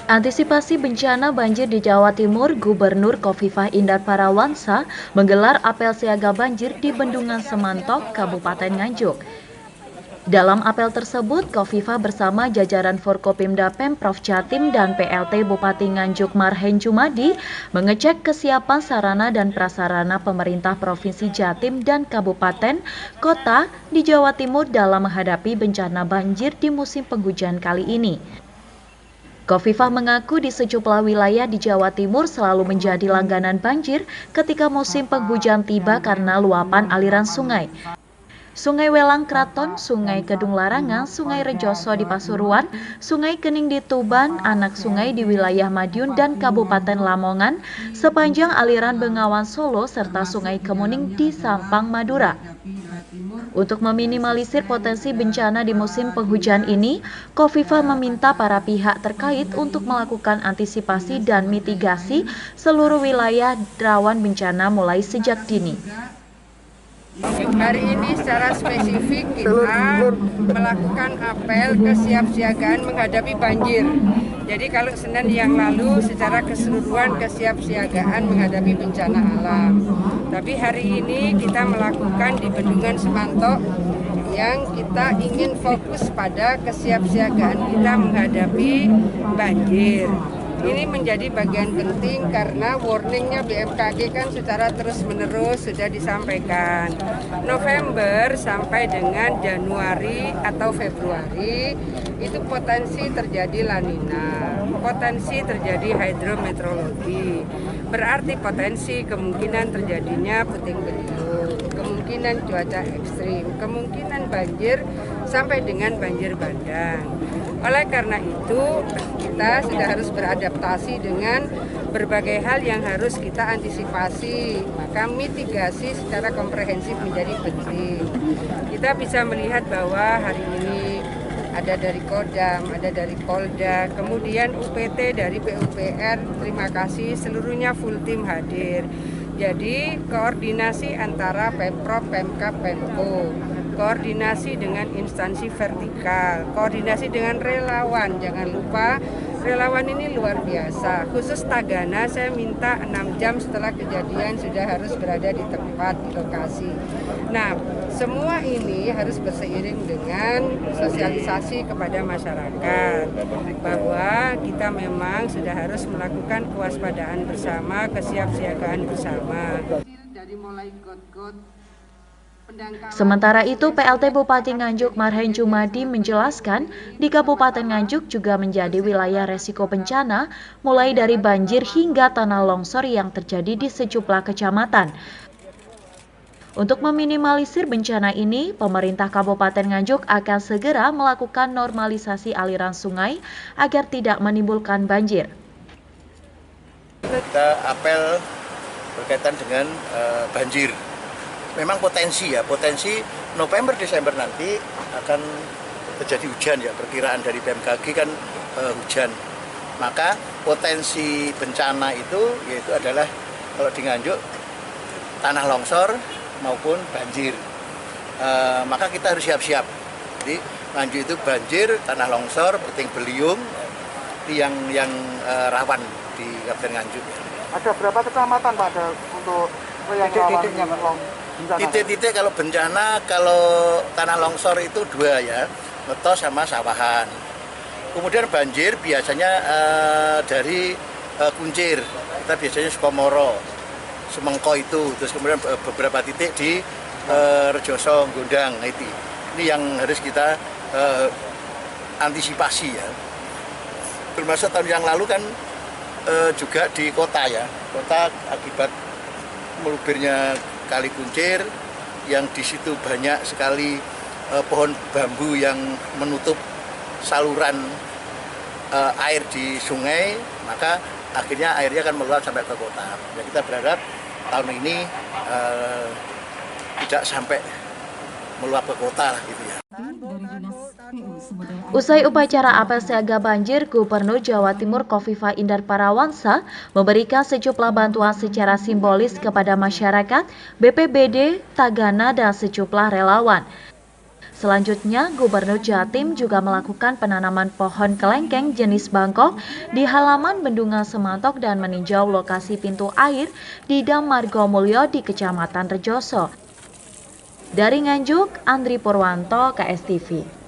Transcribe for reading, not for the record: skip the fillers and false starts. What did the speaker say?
Antisipasi bencana banjir di Jawa Timur, Gubernur Khofifah Indar Parawansa menggelar apel siaga banjir di Bendungan Semantok, Kabupaten Nganjuk. Dalam apel tersebut, Khofifah bersama jajaran Forkopimda Pemprov Jatim dan PLT Bupati Nganjuk Marhen Jumadi mengecek kesiapan sarana dan prasarana pemerintah Provinsi Jatim dan Kabupaten, Kota di Jawa Timur dalam menghadapi bencana banjir di musim penghujan kali ini. Khofifah mengaku di sejumlah wilayah di Jawa Timur selalu menjadi langganan banjir ketika musim penghujan tiba karena luapan aliran sungai. Sungai Welang Kraton, Sungai Kedung Larangan, Sungai Rejoso di Pasuruan, Sungai Kening di Tuban, anak sungai di wilayah Madiun dan Kabupaten Lamongan, sepanjang aliran Bengawan Solo serta Sungai Kemuning di Sampang, Madura. Untuk meminimalisir potensi bencana di musim penghujan ini, Khofifah meminta para pihak terkait untuk melakukan antisipasi dan mitigasi seluruh wilayah rawan bencana mulai sejak dini. Hari ini secara spesifik kita melakukan apel kesiapsiagaan menghadapi banjir. Jadi kalau Senin yang lalu secara keseluruhan kesiapsiagaan menghadapi bencana alam. Tapi hari ini kita melakukan di Bendungan Semantok yang kita ingin fokus pada kesiapsiagaan kita menghadapi banjir. Ini menjadi bagian penting karena warningnya BMKG kan secara terus-menerus sudah disampaikan. November sampai dengan Januari atau Februari itu potensi terjadi La Nina, potensi terjadi hidrometeorologi. Berarti potensi kemungkinan terjadinya puting beliung, kemungkinan cuaca ekstrim, kemungkinan banjir sampai dengan banjir bandang. Oleh karena itu, kita sudah harus beradaptasi dengan berbagai hal yang harus kita antisipasi. Maka mitigasi secara komprehensif menjadi penting. Kita bisa melihat bahwa hari ini ada dari Kodam, ada dari Polda, kemudian UPT dari PUPR, terima kasih seluruhnya full tim hadir. Jadi koordinasi antara Pemprov, Pemkab, Pemko, koordinasi dengan instansi vertikal, koordinasi dengan relawan. Jangan lupa relawan ini luar biasa. Khusus Tagana saya minta 6 jam setelah kejadian sudah harus berada di tempat, di lokasi. Nah, semua ini harus berseiring dengan sosialisasi kepada masyarakat bahwa kita memang sudah harus melakukan kewaspadaan bersama, kesiapsiagaan bersama. Dari mulai got-got. Sementara itu, PLT Bupati Nganjuk Marhen Jumadi menjelaskan di Kabupaten Nganjuk juga menjadi wilayah resiko bencana mulai dari banjir hingga tanah longsor yang terjadi di sejumlah kecamatan. Untuk meminimalisir bencana ini, pemerintah Kabupaten Nganjuk akan segera melakukan normalisasi aliran sungai agar tidak menimbulkan banjir. Kita apel berkaitan dengan banjir. Memang potensi November Desember nanti akan terjadi hujan ya, perkiraan dari BMKG kan hujan. Maka potensi bencana itu yaitu adalah kalau di Nganjuk tanah longsor maupun banjir. Maka kita harus siap-siap. Jadi Nganjuk itu banjir, tanah longsor, puting beliung yang rawan di Kabupaten Nganjuk. Ada berapa kecamatan Pak untuk yang titik-titiknya Pak? Titik-titik kalau bencana, kalau tanah longsor itu 2 ya, Ngetos sama Sawahan. Kemudian banjir biasanya dari Kuncir, kita biasanya Sukomoro, Semengko itu, terus kemudian beberapa titik di Rejoso, Gondang, itu. Ini yang harus kita antisipasi ya. Termasuk tahun yang lalu kan juga di kota ya, kota akibat melubirnya Kali Kuncir yang di situ banyak sekali pohon bambu yang menutup saluran air di sungai, maka akhirnya airnya akan meluap sampai ke kota. Ya, kita berharap tahun ini tidak sampai meluap ke kota gitu ya. Usai upacara apel siaga banjir, Gubernur Jawa Timur Khofifah Indar Parawansa memberikan sejumlah bantuan secara simbolis kepada masyarakat, BPBD, Tagana, dan sejumlah relawan. Selanjutnya, Gubernur Jatim juga melakukan penanaman pohon kelengkeng jenis bangkok di halaman Bendungan Semantok dan meninjau lokasi pintu air di Dam Margomulyo di Kecamatan Rejoso. Dari Nganjuk, Andri Purwanto, KSTV.